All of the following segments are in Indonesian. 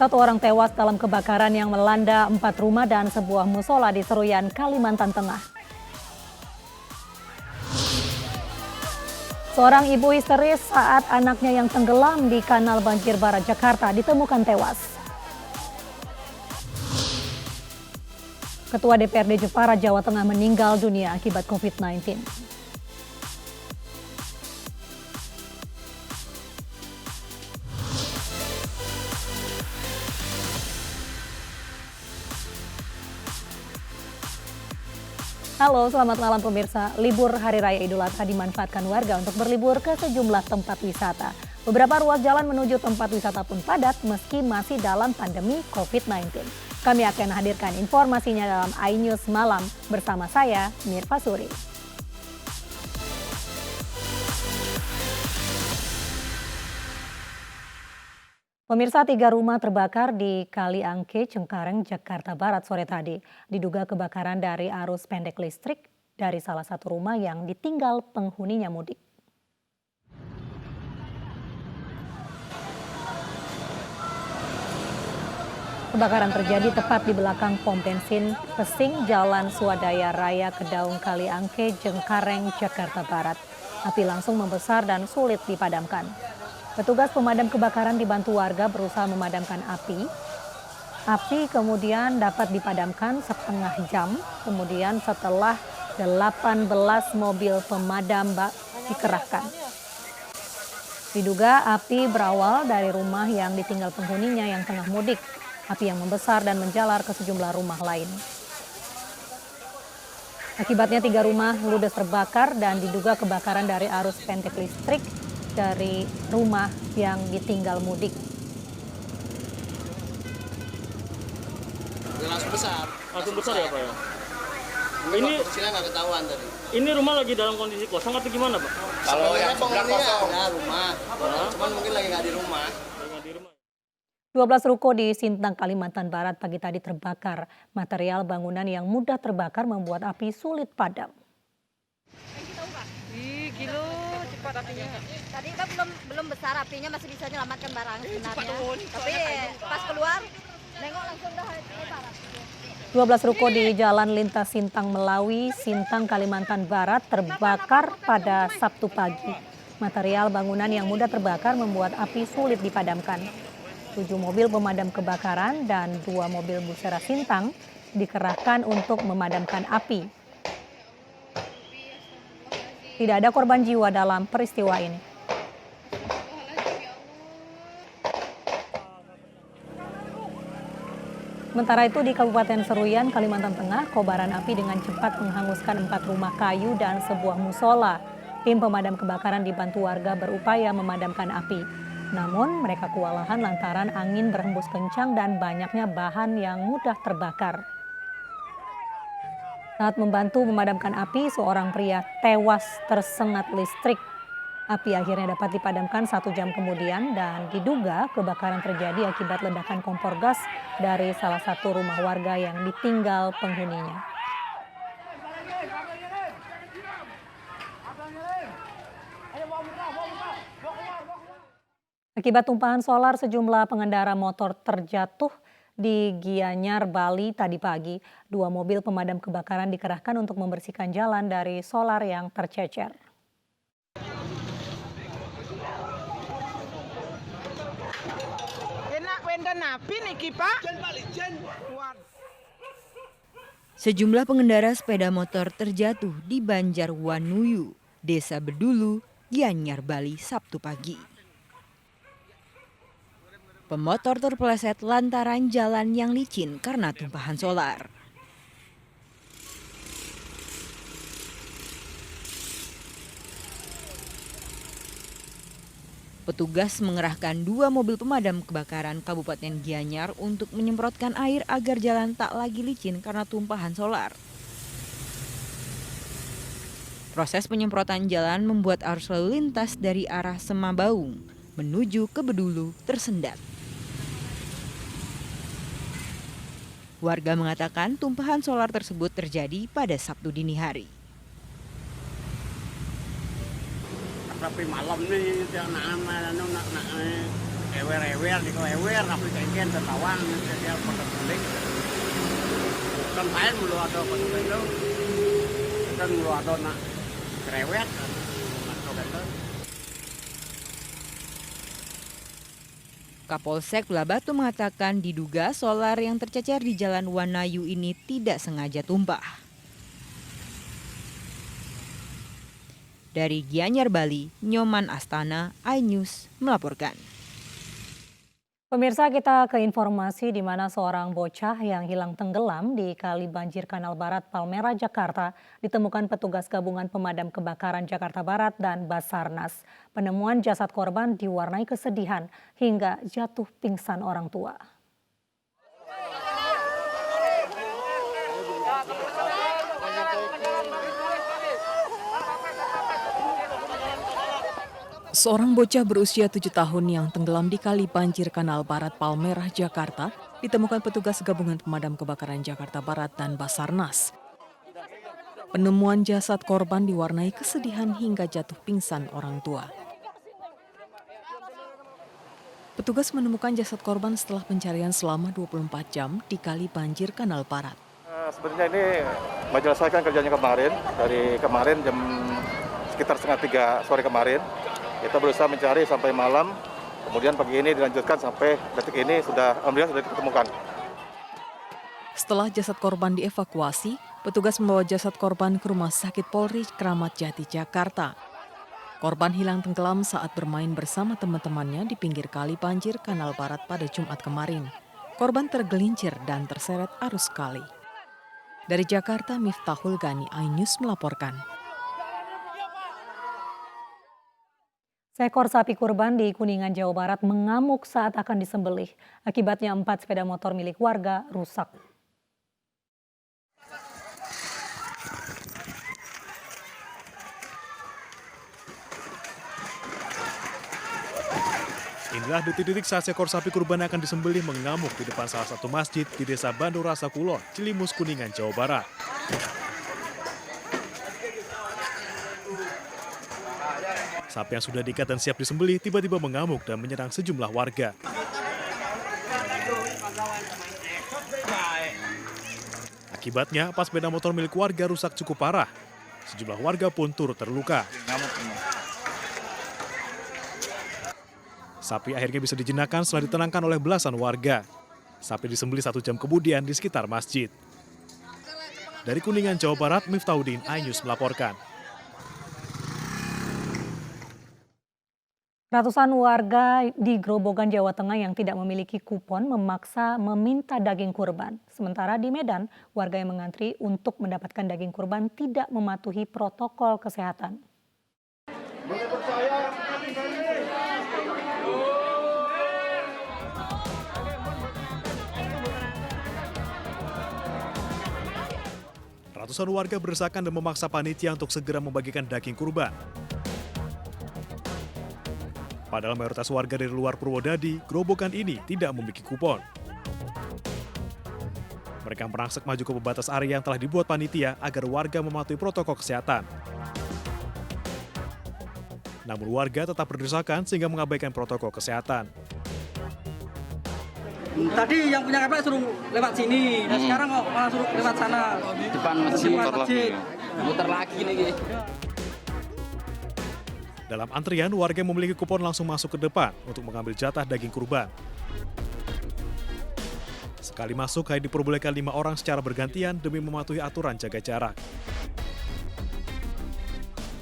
Satu orang tewas dalam kebakaran yang melanda 4 rumah dan sebuah musola di Seruyan, Kalimantan Tengah. Seorang ibu histeris saat anaknya yang tenggelam di Kanal Banjir Barat Jakarta ditemukan tewas. Ketua DPRD Jepara, Jawa Tengah meninggal dunia akibat COVID-19. Halo, selamat malam pemirsa. Libur Hari Raya Idul Adha dimanfaatkan warga untuk berlibur ke sejumlah tempat wisata. Beberapa ruas jalan menuju tempat wisata pun padat meski masih dalam pandemi COVID-19. Kami akan hadirkan informasinya dalam iNews Malam bersama saya, Mirva Suri. Pemirsa, 3 rumah terbakar di Kaliangke, Cengkareng, Jakarta Barat sore tadi. Diduga kebakaran dari arus pendek listrik dari salah satu rumah yang ditinggal penghuninya mudik. Kebakaran terjadi tepat di belakang pom bensin Pesing, Jalan Swadaya Raya, Kedaung, Kaliangke, Cengkareng, Jakarta Barat. Api langsung membesar dan sulit dipadamkan. Petugas pemadam kebakaran dibantu warga berusaha memadamkan api. Api kemudian dapat dipadamkan setengah jam, kemudian setelah 18 mobil pemadam dikerahkan. Diduga api berawal dari rumah yang ditinggal penghuninya yang tengah mudik. Api yang membesar dan menjalar ke sejumlah rumah lain. Akibatnya 3 rumah ludes terbakar dan diduga kebakaran dari arus pendek listrik dari rumah yang ditinggal mudik. Langsung besar. Langsung besar ya Pak ya? Ini kecilnya nggak ketahuan tadi. Ini rumah lagi dalam kondisi kosong atau gimana Pak? Kalau yang sebelah kosong. Ada rumah, cuman mungkin lagi nggak di rumah. 12 ruko di Sintang, Kalimantan Barat pagi tadi terbakar. Material bangunan yang mudah terbakar membuat api sulit padam. Gila, cepat apinya. Tadi kan belum besar apinya, masih bisa menyelamatkan barang sebenarnya. Tapi pas keluar, nengok langsung dah parah. 12 ruko di Jalan Lintas Sintang Melawi, Sintang, Kalimantan Barat terbakar pada Sabtu pagi. Material bangunan yang mudah terbakar membuat api sulit dipadamkan. 7 mobil pemadam kebakaran dan 2 mobil Busera Sintang dikerahkan untuk memadamkan api. Tidak ada korban jiwa dalam peristiwa ini. Sementara itu di Kabupaten Seruyan, Kalimantan Tengah, kobaran api dengan cepat menghanguskan 4 rumah kayu dan sebuah musola. Tim pemadam kebakaran dibantu warga berupaya memadamkan api. Namun mereka kewalahan lantaran angin berhembus kencang dan banyaknya bahan yang mudah terbakar. Saat membantu memadamkan api, seorang pria tewas tersengat listrik. Api akhirnya dapat dipadamkan 1 jam kemudian dan diduga kebakaran terjadi akibat ledakan kompor gas dari salah satu rumah warga yang ditinggal penghuninya. Akibat tumpahan solar, sejumlah pengendara motor terjatuh di Gianyar, Bali tadi pagi. 2 mobil pemadam kebakaran dikerahkan untuk membersihkan jalan dari solar yang tercecer. Sejumlah pengendara sepeda motor terjatuh di Banjarwanuyu, Desa Bedulu, Gianyar, Bali, Sabtu pagi. Pemotor terpeleset lantaran jalan yang licin karena tumpahan solar. Petugas mengerahkan 2 mobil pemadam kebakaran Kabupaten Gianyar untuk menyemprotkan air agar jalan tak lagi licin karena tumpahan solar. Proses penyemprotan jalan membuat arus lalu lintas dari arah Semabaung menuju ke Bedulu tersendat. Warga mengatakan tumpahan solar tersebut terjadi pada Sabtu dini hari. Tapi malam nih, anak-anak, ewer di ewer tapi kengken tertawan dia pada kuling. Kan main mulu ada pada itu. Kan mulu ada nak cerewet atau gitu. Kapolsek Belah Batu mengatakan diduga solar yang tercecer di Jalan Wanayu ini tidak sengaja tumpah. Dari Gianyar, Bali, Nyoman Astana, iNews melaporkan. Pemirsa, kita ke informasi di mana seorang bocah yang hilang tenggelam di Kali Banjir Kanal Barat Palmerah, Jakarta ditemukan petugas gabungan pemadam kebakaran Jakarta Barat dan Basarnas. Penemuan jasad korban diwarnai kesedihan hingga jatuh pingsan orang tua. Seorang bocah berusia 7 tahun yang tenggelam di Kali Banjir Kanal Barat Palmerah, Jakarta, ditemukan petugas gabungan pemadam kebakaran Jakarta Barat dan Basarnas. Penemuan jasad korban diwarnai kesedihan hingga jatuh pingsan orang tua. Petugas menemukan jasad korban setelah pencarian selama 24 jam di Kali Banjir Kanal Barat. Sebenarnya ini menyelesaikan kerjanya dari kemarin jam sekitar 2:30 sore kemarin. Kita berusaha mencari sampai malam, kemudian pagi ini dilanjutkan sampai detik ini alhamdulillah sudah ditemukan. Setelah jasad korban dievakuasi, petugas membawa jasad korban ke Rumah Sakit Polri Kramat Jati, Jakarta. Korban hilang tenggelam saat bermain bersama teman-temannya di pinggir Kali Banjir Kanal Barat pada Jumat kemarin. Korban tergelincir dan terseret arus kali. Dari Jakarta, Miftahul Gani, iNews melaporkan. Seekor sapi kurban di Kuningan, Jawa Barat mengamuk saat akan disembelih. Akibatnya 4 sepeda motor milik warga rusak. Inilah detik-detik saat seekor sapi kurban akan disembelih mengamuk di depan salah satu masjid di Desa Bandurasa Kulon, Cilimus, Kuningan, Jawa Barat. Sapi yang sudah diikat dan siap disembelih tiba-tiba mengamuk dan menyerang sejumlah warga. Akibatnya, 4 sepeda motor milik warga rusak cukup parah. Sejumlah warga pun turut terluka. Sapi akhirnya bisa dijinakkan setelah ditenangkan oleh belasan warga. Sapi disembelih 1 jam kemudian di sekitar masjid. Dari Kuningan, Jawa Barat, Miftahudin, iNews melaporkan. Ratusan warga di Grobogan, Jawa Tengah yang tidak memiliki kupon memaksa meminta daging kurban. Sementara di Medan, warga yang mengantri untuk mendapatkan daging kurban tidak mematuhi protokol kesehatan. Ratusan warga berdesakan dan memaksa panitia untuk segera membagikan daging kurban. Padahal mayoritas warga dari luar Purwodadi, Grobogan ini tidak memiliki kupon. Mereka merangsek maju ke pembatas area yang telah dibuat panitia agar warga mematuhi protokol kesehatan. Namun warga tetap berdesakan sehingga mengabaikan protokol kesehatan. Tadi yang punya KPK suruh lewat sini, dan sekarang kok malah suruh lewat sana. Depan masjid. Muter lagi nih. Dalam antrian, warga yang memiliki kupon langsung masuk ke depan untuk mengambil jatah daging kurban. Sekali masuk, hanya diperbolehkan 5 orang secara bergantian demi mematuhi aturan jaga jarak.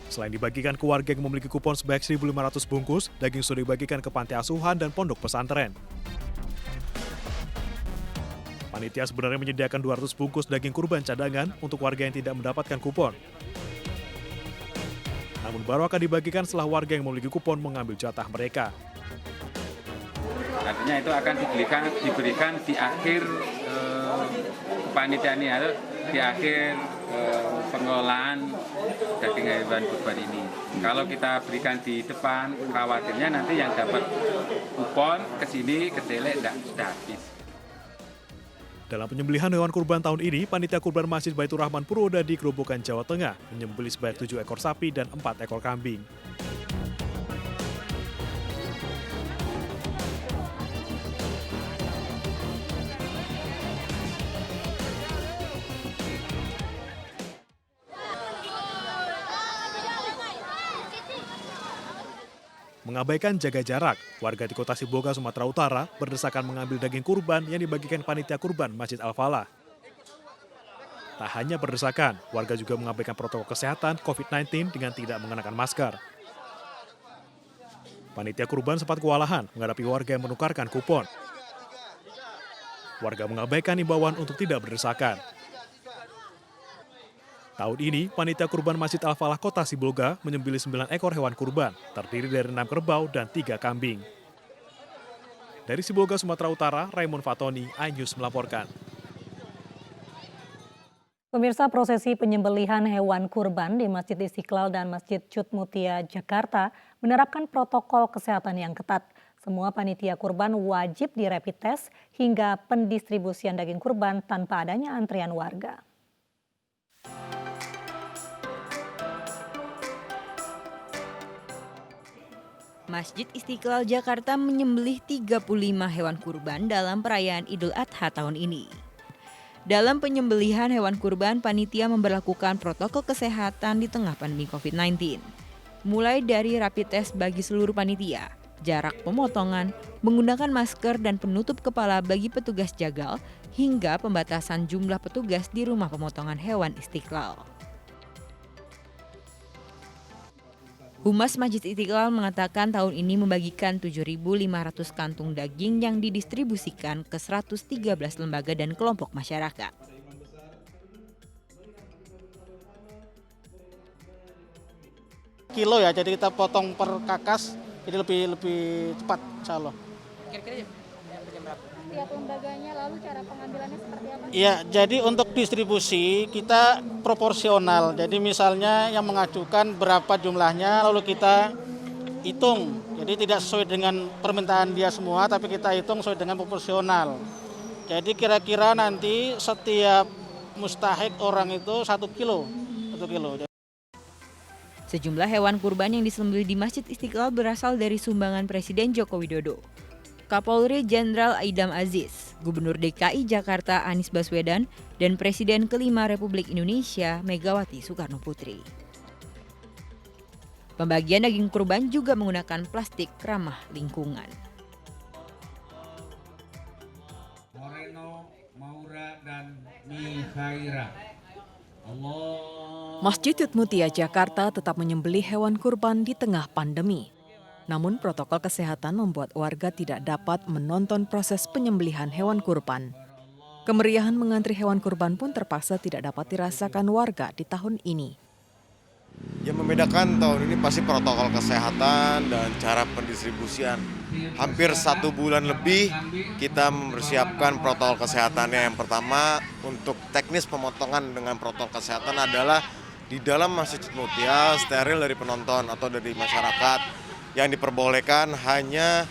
Selain dibagikan ke warga yang memiliki kupon sebanyak 1.500 bungkus, daging sudah dibagikan ke panti asuhan dan pondok pesantren. Panitia sebenarnya menyediakan 200 bungkus daging kurban cadangan untuk warga yang tidak mendapatkan kupon. Namun baru akan dibagikan setelah warga yang memiliki kupon mengambil jatah mereka. Artinya itu akan diberikan di akhir kepanitiaan ini, atau di akhir pengelolaan daging hewan kurban ini. Kalau kita berikan di depan, khawatirnya nanti yang dapat kupon ke sini, ke tele, sudah habis. Dalam penyembelihan hewan kurban tahun ini, panitia kurban Masjid Baitur Rahman Purwodadi, Grobogan, Jawa Tengah, menyembelih sebanyak 7 ekor sapi dan 4 ekor kambing. Mengabaikan jaga jarak, warga di Kota Sibolga, Sumatera Utara berdesakan mengambil daging kurban yang dibagikan panitia kurban Masjid Al-Falah. Tak hanya berdesakan, warga juga mengabaikan protokol kesehatan COVID-19 dengan tidak mengenakan masker. Panitia kurban sempat kewalahan menghadapi warga yang menukarkan kupon. Warga mengabaikan imbauan untuk tidak berdesakan. Tahun ini, panitia kurban Masjid Al-Falah Kota Sibolga menyembelih 9 ekor hewan kurban, terdiri dari 6 kerbau dan 3 kambing. Dari Sibolga, Sumatera Utara, Raymond Fatoni, iNews melaporkan. Pemirsa, prosesi penyembelihan hewan kurban di Masjid Istiqlal dan Masjid Cut Mutia, Jakarta menerapkan protokol kesehatan yang ketat. Semua panitia kurban wajib di rapid test hingga pendistribusian daging kurban tanpa adanya antrian warga. Masjid Istiqlal Jakarta menyembelih 35 hewan kurban dalam perayaan Idul Adha tahun ini. Dalam penyembelihan hewan kurban, panitia memberlakukan protokol kesehatan di tengah pandemi COVID-19. Mulai dari rapid test bagi seluruh panitia, jarak pemotongan, menggunakan masker dan penutup kepala bagi petugas jagal, hingga pembatasan jumlah petugas di rumah pemotongan hewan Istiqlal. Humas Masjid Istiqlal mengatakan tahun ini membagikan 7.500 kantung daging yang didistribusikan ke 113 lembaga dan kelompok masyarakat. Kilo ya, jadi kita potong per kakas, jadi lebih cepat insya Allah. Kira-kira jam berapa? Tiap lembaganya, lalu cara pengambilannya seperti apa? Iya, jadi untuk distribusi kita proporsional. Jadi misalnya yang mengajukan berapa jumlahnya, lalu kita hitung. Jadi tidak sesuai dengan permintaan dia semua, tapi kita hitung sesuai dengan proporsional. Jadi kira-kira nanti setiap mustahik orang itu 1 kilo. Sejumlah hewan kurban yang disembelih di Masjid Istiqlal berasal dari sumbangan Presiden Joko Widodo, Kapolri Jenderal Idam Aziz, Gubernur DKI Jakarta Anies Baswedan, dan Presiden kelima Republik Indonesia Megawati Soekarno Putri. Pembagian daging kurban juga menggunakan plastik ramah lingkungan. Moreno, Maura, dan Mihaira. Masjid Cut Mutia Jakarta tetap menyembelih hewan kurban di tengah pandemi. Namun protokol kesehatan membuat warga tidak dapat menonton proses penyembelihan hewan kurban. Kemeriahan mengantri hewan kurban pun terpaksa tidak dapat dirasakan warga di tahun ini. Yang membedakan tahun ini pasti protokol kesehatan dan cara pendistribusian. Hampir 1 bulan lebih kita mempersiapkan protokol kesehatannya. Yang pertama untuk teknis pemotongan dengan protokol kesehatan adalah di dalam Masjid Cut Mutia steril dari penonton atau dari masyarakat. Yang diperbolehkan hanya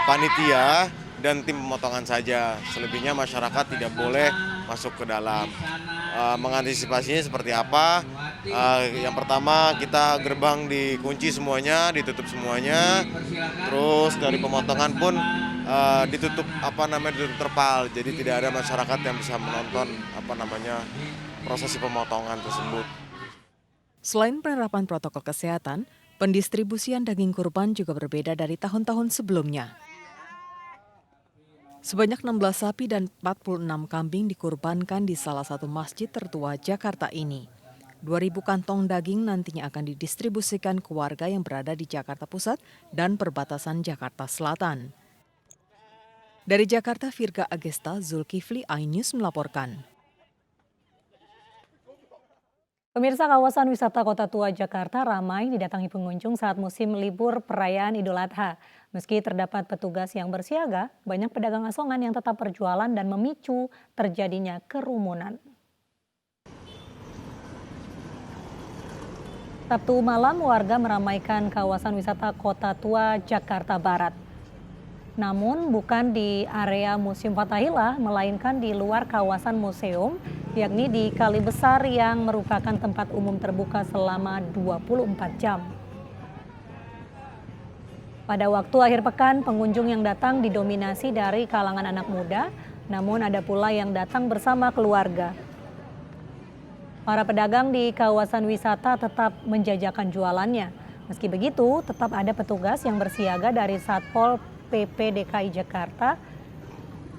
panitia dan tim pemotongan saja. Selebihnya masyarakat tidak boleh masuk ke dalam. Mengantisipasinya seperti apa? Yang pertama kita gerbang dikunci semuanya, ditutup semuanya. Terus dari pemotongan pun ditutup ditutup terpal. Jadi tidak ada masyarakat yang bisa menonton prosesi pemotongan tersebut. Selain penerapan protokol kesehatan, pendistribusian daging kurban juga berbeda dari tahun-tahun sebelumnya. Sebanyak 16 sapi dan 46 kambing dikurbankan di salah satu masjid tertua Jakarta ini. 2.000 kantong daging nantinya akan didistribusikan ke warga yang berada di Jakarta Pusat dan perbatasan Jakarta Selatan. Dari Jakarta, Virga Agesta, Zulkifli, iNews melaporkan. Pemirsa, kawasan wisata Kota Tua Jakarta ramai didatangi pengunjung saat musim libur perayaan Idul Adha. Meski terdapat petugas yang bersiaga, banyak pedagang asongan yang tetap berjualan dan memicu terjadinya kerumunan. Sabtu malam, warga meramaikan kawasan wisata Kota Tua Jakarta Barat. Namun bukan di area Museum Fathahillah, melainkan di luar kawasan museum, yakni di Kali Besar yang merupakan tempat umum terbuka selama 24 jam. Pada waktu akhir pekan, pengunjung yang datang didominasi dari kalangan anak muda, namun ada pula yang datang bersama keluarga. Para pedagang di kawasan wisata tetap menjajakan jualannya. Meski begitu, tetap ada petugas yang bersiaga dari Satpol PP DKI Jakarta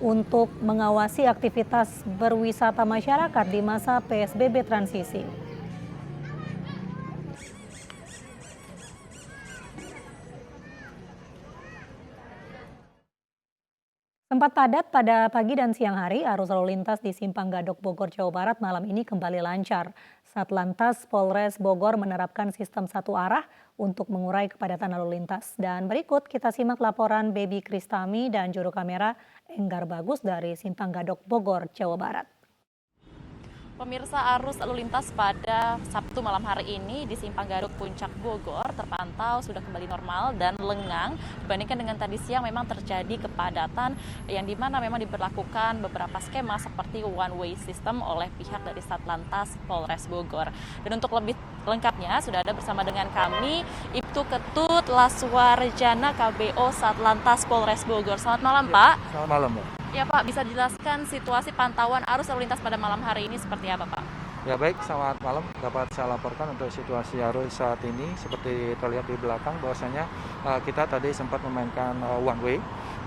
untuk mengawasi aktivitas berwisata masyarakat di masa PSBB transisi. Sempat padat pada pagi dan siang hari, arus lalu lintas di Simpang Gadok Bogor, Jawa Barat malam ini kembali lancar. Satlantas Polres Bogor menerapkan sistem satu arah untuk mengurai kepadatan lalu lintas. Dan berikut kita simak laporan Baby Kristami dan juru kamera Enggar Bagus dari Simpang Gadok Bogor, Jawa Barat. Pemirsa, arus lalu lintas pada Sabtu malam hari ini di Simpang Gadok Puncak Bogor terpantau sudah kembali normal dan lengang dibandingkan dengan tadi siang. Memang terjadi kepadatan yang dimana memang diberlakukan beberapa skema seperti one way system oleh pihak dari Satlantas Polres Bogor. Dan untuk lebih lengkapnya sudah ada bersama dengan kami Ibtu Ketut Laswarjana KBO Satlantas Polres Bogor. Selamat malam, Pak. Selamat malam, Pak. Ya Pak, bisa jelaskan situasi pantauan arus lalu lintas pada malam hari ini seperti apa, Pak? Ya baik, selamat malam. Dapat saya laporkan untuk situasi arus saat ini seperti terlihat di belakang bahwasanya kita tadi sempat memainkan one way.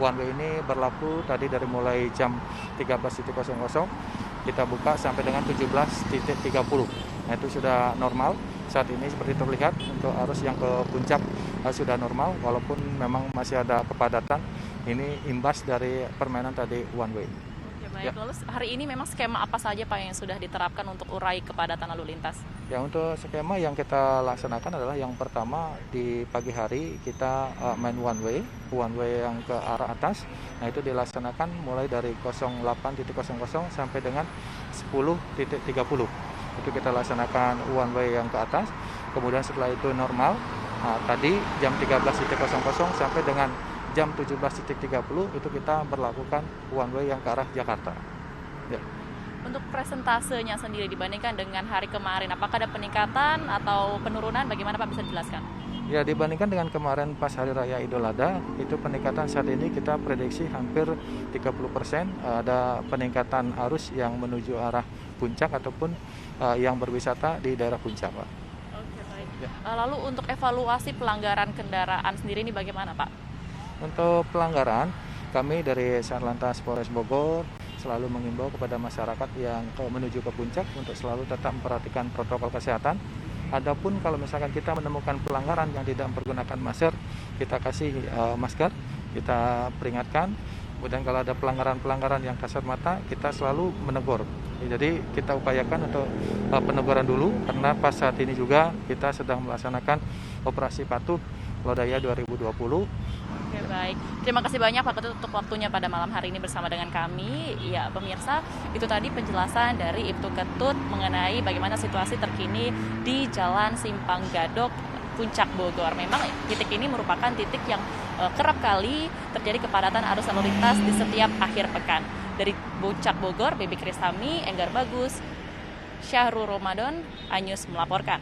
One way ini berlaku tadi dari mulai jam 13.00 kita buka sampai dengan 17.30. Nah itu sudah normal. Saat ini seperti terlihat untuk arus yang ke puncak sudah normal walaupun memang masih ada kepadatan. Ini imbas dari permainan tadi one way. Ya, baik. Lalu hari ini memang skema apa saja Pak yang sudah diterapkan untuk urai kepadatan lalu lintas? Ya untuk skema yang kita laksanakan adalah yang pertama di pagi hari kita main one way yang ke arah atas. Nah itu dilaksanakan mulai dari 08.00 sampai dengan 10.30. Itu kita laksanakan one way yang ke atas. Kemudian setelah itu normal. Nah, tadi jam 13.00 sampai dengan jam 17.30 itu kita berlakukan one way yang ke arah Jakarta. Ya. Untuk presentasenya sendiri dibandingkan dengan hari kemarin, apakah ada peningkatan atau penurunan? Bagaimana Pak, bisa dijelaskan? Ya, dibandingkan dengan kemarin pas Hari Raya Idul Adha, itu peningkatan saat ini kita prediksi hampir 30%. Ada peningkatan arus yang menuju arah puncak ataupun yang berwisata di daerah puncak, Pak. Oke, baik. Ya. Lalu untuk evaluasi pelanggaran kendaraan sendiri ini bagaimana, Pak? Untuk pelanggaran, kami dari Satlantas Polres Bogor selalu mengimbau kepada masyarakat yang menuju ke puncak untuk selalu tetap memperhatikan protokol kesehatan. Adapun kalau misalkan kita menemukan pelanggaran yang tidak mempergunakan masker, kita kasih masker, kita peringatkan. Kemudian kalau ada pelanggaran-pelanggaran yang kasat mata, kita selalu menegur. Jadi kita upayakan untuk peneguran dulu, karena pas saat ini juga kita sedang melaksanakan operasi patuh Lodaya 2020. Oke, baik. Terima kasih banyak Pak Ketut untuk waktunya pada malam hari ini bersama dengan kami. Ya, pemirsa, itu tadi penjelasan dari Ibtu Ketut mengenai bagaimana situasi terkini di Jalan Simpang Gadok Puncak Bogor. Memang titik ini merupakan titik yang kerap kali terjadi kepadatan arus lalu lintas di setiap akhir pekan. Dari Puncak Bogor, Baby Kristami, Enggar Bagus, Syahrul Ramadan, Anyus melaporkan.